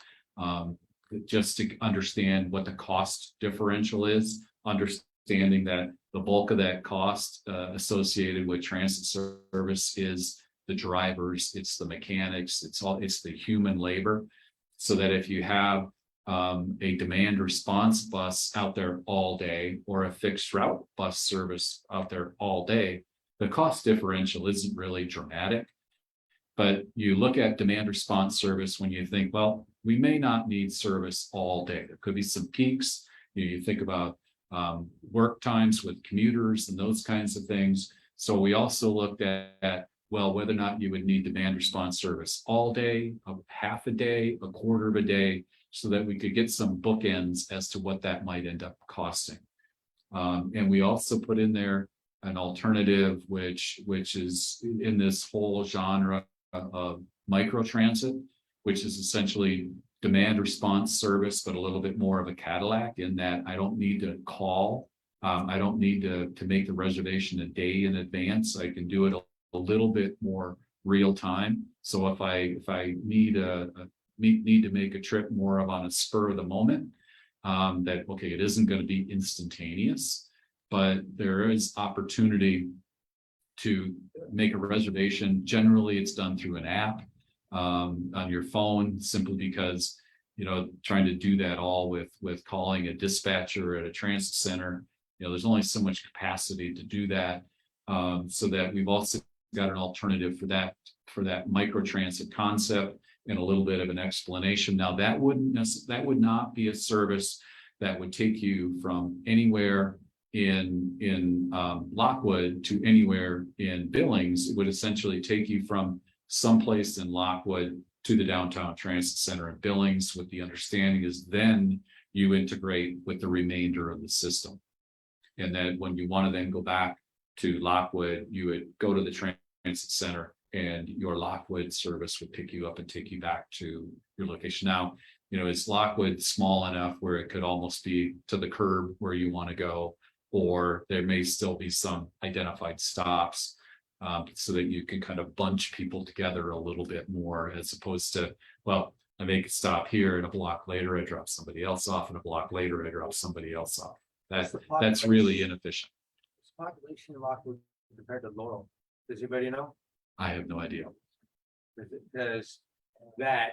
just to understand what the cost differential is, understanding that the bulk of that cost associated with transit service is the drivers, it's the mechanics, it's the human labor. So that if you have a demand response bus out there all day or a fixed route bus service out there all day, the cost differential isn't really dramatic. But you look at demand response service when you think, well, we may not need service all day. There could be some peaks. You think about work times with commuters and those kinds of things. So we also looked at, well, whether or not you would need demand response service all day, a half a day, a quarter of a day, so that we could get some bookends as to what that might end up costing. And we also put in there an alternative, which is in this whole genre of microtransit, which is essentially demand response service, but a little bit more of a Cadillac in that I don't need to call. I don't need to make the reservation a day in advance. I can do it a little bit more real time. So if I need to make a trip more of on a spur of the moment, that, okay, it isn't going to be instantaneous, but there is opportunity to make a reservation. Generally, it's done through an app on your phone, simply because, trying to do that all with calling a dispatcher at a transit center, there's only so much capacity to do that. So that we've also got an alternative for that microtransit concept and a little bit of an explanation. Now that would not be a service that would take you from anywhere in Lockwood to anywhere in Billings. It would essentially take you from someplace in Lockwood to the downtown transit center in Billings, with the understanding is then you integrate with the remainder of the system. And then when you want to then go back to Lockwood, you would go to the transit center and your Lockwood service would pick you up and take you back to your location. Now, is Lockwood small enough where it could almost be to the curb where you want to go, or there may still be some identified stops so that you can kind of bunch people together a little bit more, as opposed to, well, I make a stop here and a block later I drop somebody else off, and a block later I drop somebody else off. That's really inefficient. Population in Lockwood compared to Laurel, does anybody know? I have no idea. Does that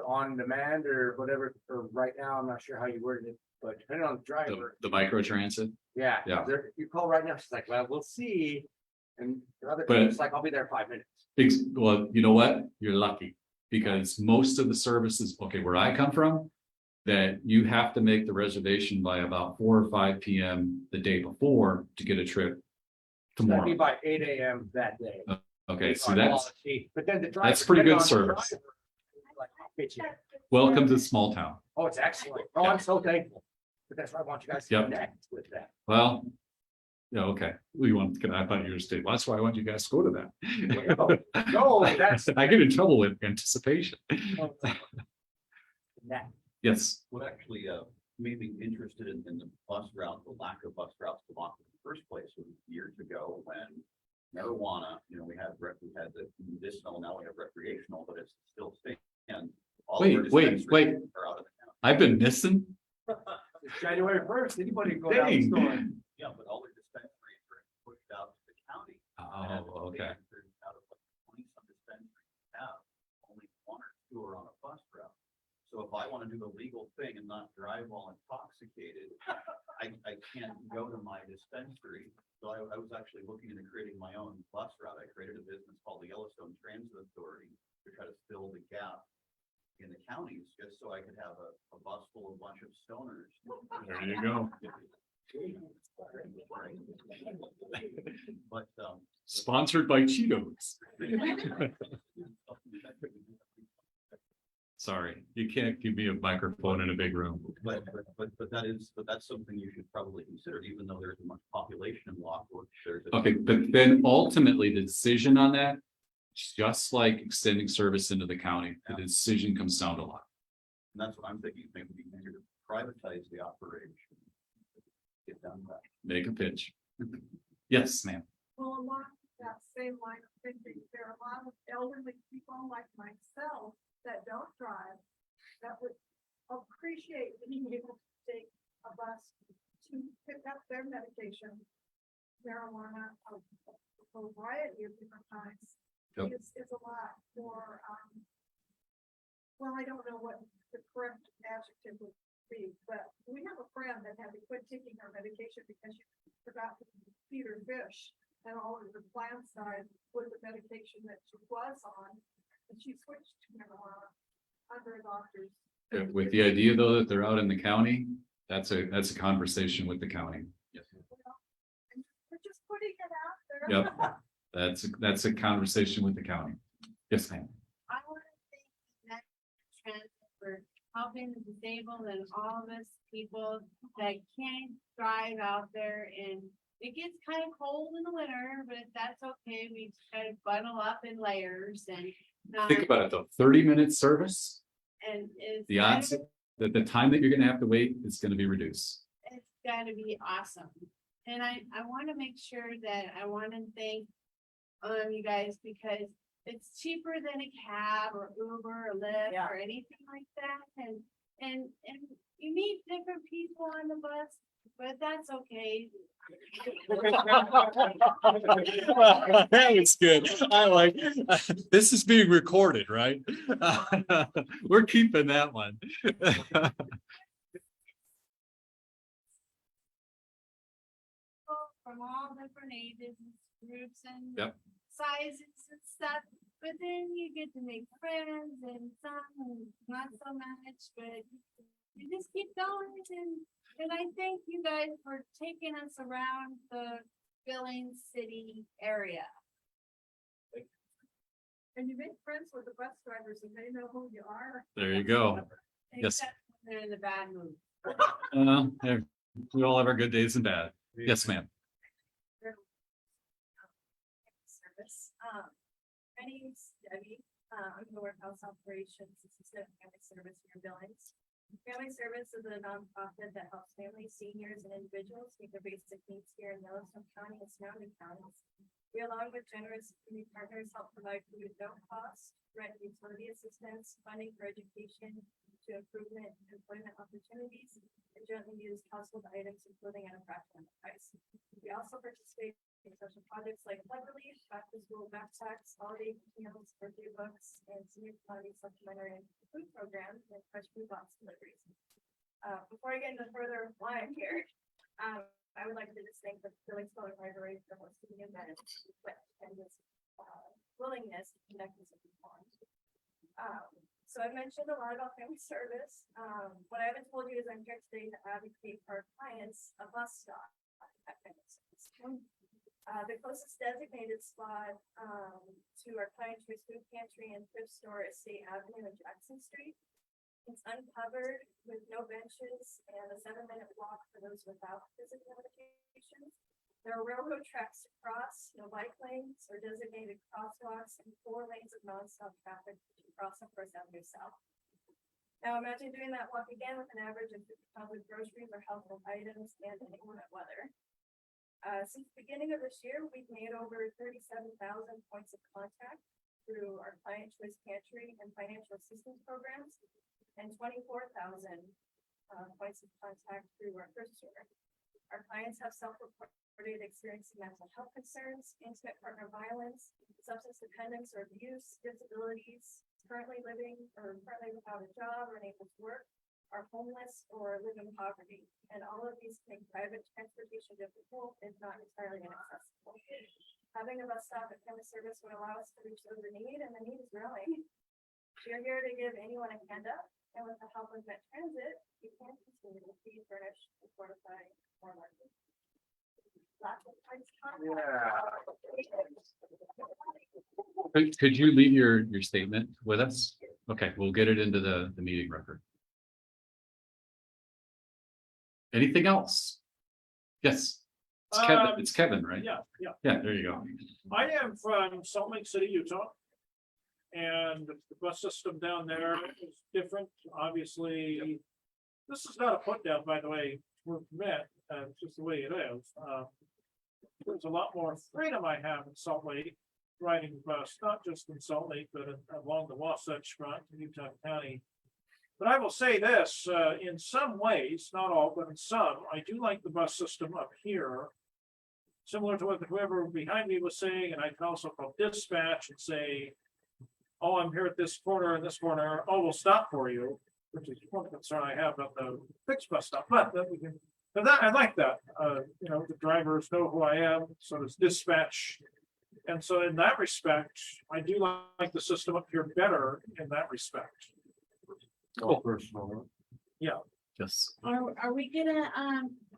on demand or whatever, or right now, I'm not sure how you worded it, but depending on the driver. The microtransit. Yeah. Yeah. You call right now, she's like, well, we'll see. And the other But- time, it's like, I'll be there in 5 minutes. Well, you know what? You're lucky, because most of the services, okay, where I come from, that you have to make the reservation by about 4 or 5 p.m. the day before to get a trip That'd be tomorrow. by 8 a.m. that day. Okay, so On that's policy. But then the driver. that's pretty good depending on the service. driver, like, I'll fit you. welcome to the small town. Oh, it's excellent. Oh, I'm so thankful. But that's why I want you guys to Yep. connect with that. Well, yeah, okay. I thought you were saying, well, that's why I want you guys to go to that. No, that's. I get in trouble with anticipation. That. Yes. What actually made me interested in the bus route, the lack of bus routes to Lockwood in the first place was years ago when marijuana, we had the medicinal, now we have recreational, but it's still staying. Wait. I've been missing. It's January 1st, anybody can go down the Dang. store. Yeah, but all the dispensaries are pushed out to the county. Oh, okay. Out of like 20 some dispensaries we have, only 1 or 2 are on a bus route. So if I want to do the legal thing and not drive while intoxicated, I can't go to my dispensary. So I was actually looking into creating my own bus route. I created a business called the Yellowstone Transit Authority to try to fill the gap in the counties, just so I could have a bus full of a bunch of stoners. There you go. But, Sponsored by Cheetos. Sorry, you can't give me a microphone in a big room. but that's something you should probably consider, even though there's a much population in Lockwood. Okay, but then ultimately the decision on that, just like extending service into the county, the decision comes down to law. And that's what I'm thinking, maybe we can privatize the operation. Get done that. Make a pitch. Yes, ma'am. Well, along that same line of thinking, there are a lot of elderly people like myself that don't drive, that would appreciate being able to take a bus to pick up their medication, marijuana, a variety of different kinds. Yep. It's a lot more, well, I don't know what the correct adjective would be, but we have a friend that had to quit taking her medication because she forgot to feed her fish, and all of the plants died with the medication that she was on, and she switched to marijuana under a doctor's. With the idea though that they're out in the county, that's a conversation with the county. Yes. And we're just putting it out there. Yep. That's a conversation with the county. Yes, ma'am. I want to thank the Transit for helping the disabled and all of us people that can't drive out there, and it gets kind of cold in the winter, but that's okay. We try to bundle up in layers and Think about it though, 30-minute service, and it's the odds that the time that you're gonna have to wait is gonna be reduced. it's gotta be awesome. And I want to make sure that I want to thank you guys, because it's cheaper than a cab or Uber or Lyft or anything like that. And you meet different people on the bus, but that's okay. That was good. I like, this is being recorded, right? We're keeping that one. From all different ages and groups and Yep. sizes and stuff, but then you get to make friends and some not so much, but you just keep going. And I thank you guys for taking us around the Billings City area. And you make friends with the bus drivers and they know who you are. There you go. Yes. Except when they're in the bad mood. We all have our good days and bad. Yes, ma'am. Service. My name's Debbie. I'm the warehouse operations assistant at Family Service here in Billings. Family Service is a nonprofit that helps families, seniors, and individuals meet their basic needs here in Yellowstone County and surrounding counties. We, along with generous community partners, help provide food at no cost, rent and utility assistance, funding for education, to improvement employment opportunities, and gently use household items and clothing at a fraction of the price. We also participate in social projects like flood relief, back to school backpacks, holiday meals, birthday books, and senior commodity supplementary food programs and fresh food box deliveries. Before I get into further why I'm here, I would like to just thank the Billings Public Library for hosting the event and this willingness to connect with people. So I mentioned a lot about family service. What I haven't told you is I'm here today to advocate for our clients a bus stop at family service. The closest designated spot to our client choice food pantry and thrift store is State Avenue and Jackson Street. It's uncovered with no benches and a 7-minute walk for those without physical limitations. There are railroad tracks to cross, no bike lanes or designated crosswalks, and 4 lanes of nonstop traffic to cross on First Avenue South. Now imagine doing that walk again with an average of 50 pounds of groceries or household items and any wet weather. Since the beginning of this year, we've made over 37,000 points of contact through our client choice pantry and financial assistance programs, and 24,000 points of contact through our thrift store. Our clients have self-reported experiencing mental health concerns, intimate partner violence, substance dependence or abuse, disabilities, currently living or currently without a job or unable to work, are homeless or live in poverty. And all of these make private transportation difficult, if not entirely inaccessible. Having a bus stop at Camas service would allow us to reach those in need, and the need is growing. We're here to give anyone a hand up, and with the help of Met Transit, we can continue to feed, furnish, and fortify more markets. Could you leave your statement with us? Okay, we'll get it into the meeting record. Anything else? Yes, it's Kevin, it's Kevin, right? Yeah, yeah. Yeah, there you go. I am from Salt Lake City, Utah. And the bus system down there is different, obviously. This is not a put down, by the way, we're met, it's just the way it is. There's a lot more freedom I have in Salt Lake, riding the bus, not just in Salt Lake, but along the Wasatch Front in Utah County. But I will say this, in some ways, not all, but in some, I do like the bus system up here. Similar to what whoever behind me was saying, and I can also call dispatch and say, oh, I'm here at this corner and this corner, oh, we'll stop for you, which is one concern I have about the fixed bus stop, but that we can, but that, I like that, you know, the drivers know who I am, so does dispatch. And so in that respect, I do like the system up here better in that respect. Cool. Yeah. Yes. Are we gonna,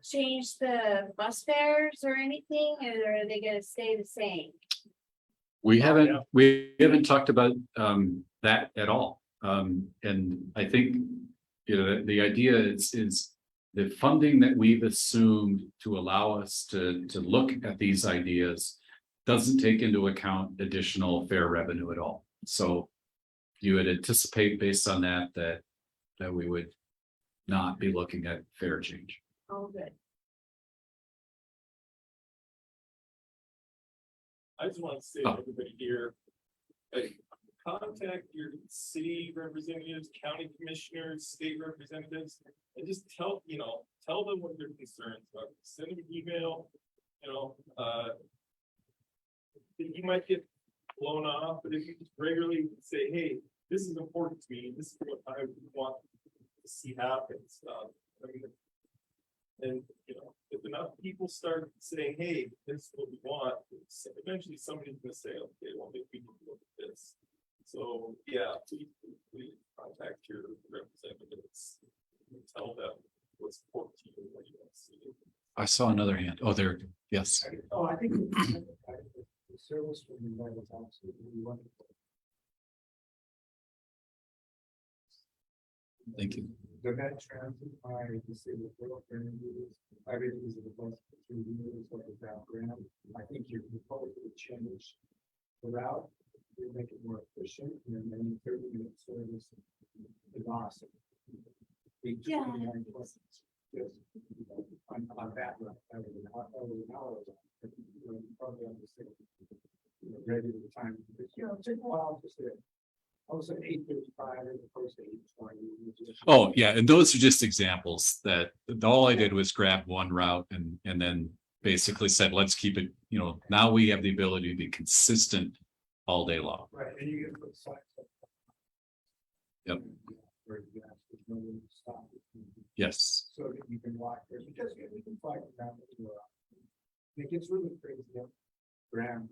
change the bus fares or anything, or are they gonna stay the same? We yeah. haven't talked about that at all. And I think, you know, the idea is the funding that we've assumed to allow us to look at these ideas doesn't take into account additional fare revenue at all. So you would anticipate based on that we would not be looking at fare change. Oh, good. I just want to say to everybody here, like, contact your city representatives, county commissioners, state representatives, and just tell them what their concerns are. Send them an email, you might get blown off, but if you just regularly say, hey, this is important to me, this is what I want to see happen, stuff. And if enough people start saying, hey, this is what we want, eventually somebody's gonna say, okay, well, maybe we can look at this. So yeah, please contact your representatives and tell them what's important to you and what you want to see. I saw another hand. Oh, there. Yes. Oh, I think the service from the United is absolutely wonderful. Thank you. The Met Transit, I disabled girlfriend, I really use the bus for 2 years like a background. I think your proposal would change the route, you make it more efficient, and then 30-minute service is awesome. Yeah. Just on that route, over an hour, probably understand. Regular time, but take a while just to. I was at 8:35 as opposed to 8:20. Oh, yeah. And those are just examples that all I did was grab one route and then basically said, let's keep it, now we have the ability to be consistent all day long. Right, and you get to put signs up. Yep. Where you have to know when to stop. Yes. So that you can walk there, because we can fly around. It gets really crazy. Graham,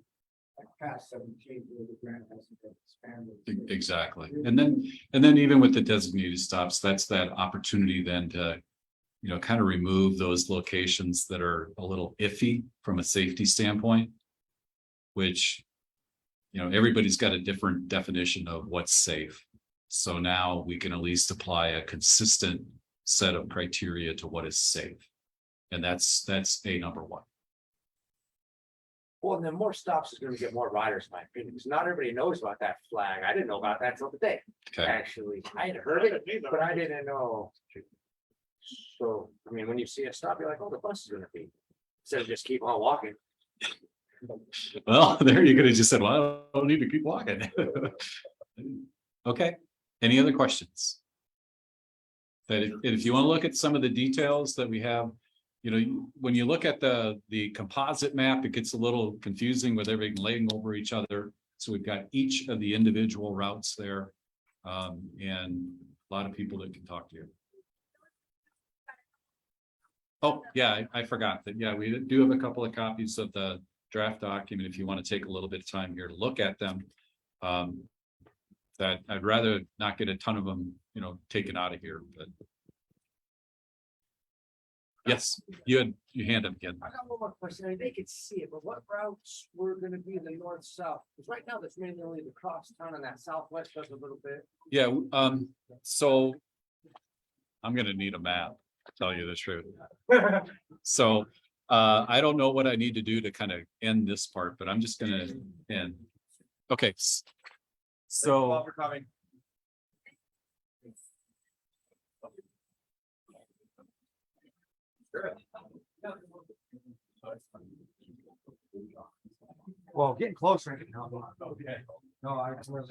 like past 17, where the grant hasn't been expanded. Exactly. And then even with the designated stops, that's that opportunity then to, kind of remove those locations that are a little iffy from a safety standpoint, which, everybody's got a different definition of what's safe. So now we can at least apply a consistent set of criteria to what is safe. And that's a number one. Well, and then more stops is gonna get more riders, in my opinion, because not everybody knows about that flag. I didn't know about that till today. Okay. Actually, I had heard it, but I didn't know. So, I mean, when you see it stop, you're like, oh, the bus is gonna be, instead of just keep on walking. Well, there you could have just said, well, I don't need to keep walking. Okay. Any other questions? That if you want to look at some of the details that we have, when you look at the composite map, it gets a little confusing with everything laying over each other. So we've got each of the individual routes there. And a lot of people that can talk to you. Oh, yeah, I forgot that. Yeah, we do have a couple of copies of the draft document if you want to take a little bit of time here to look at them. That I'd rather not get a ton of them, taken out of here, but. Yes, you had your hand up again. I got one more question. They could see it, but what routes were gonna be the north-south? Because right now there's mainly only the cross town and that southwest does a little bit. Yeah, so. I'm gonna need a map, to tell you the truth. So, I don't know what I need to do to kind of end this part, but I'm just gonna end. Okay. So. For coming. Well, getting closer. Okay. No, I really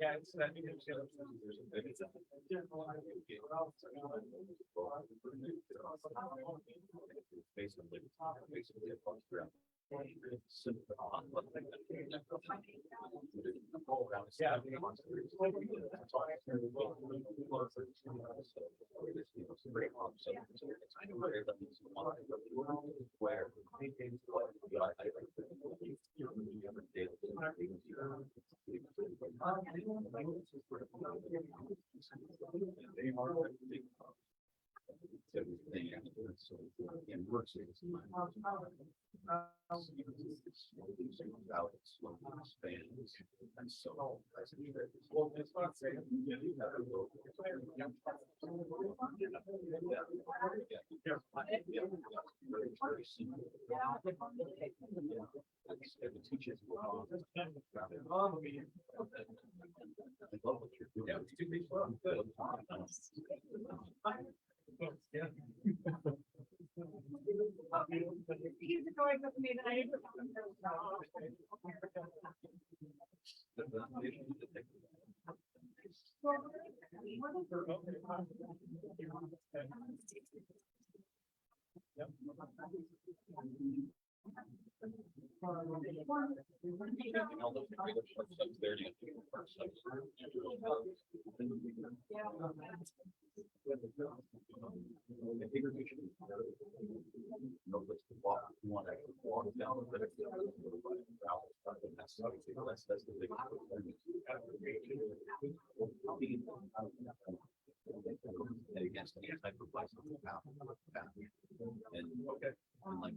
Yeah, it's that. And so. Well, it's not saying. He's going with me tonight. No place to walk. You want to walk down the river. That's the big. And against any type of license. And okay. And like.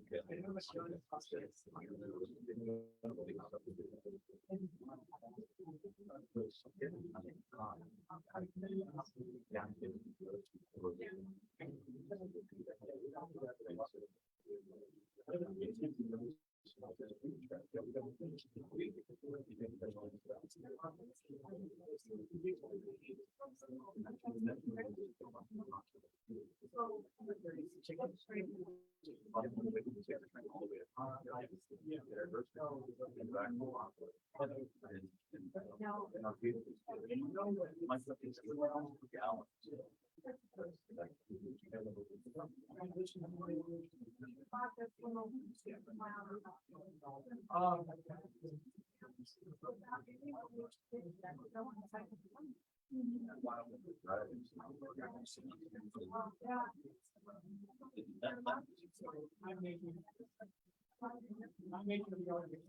I'm making the argument.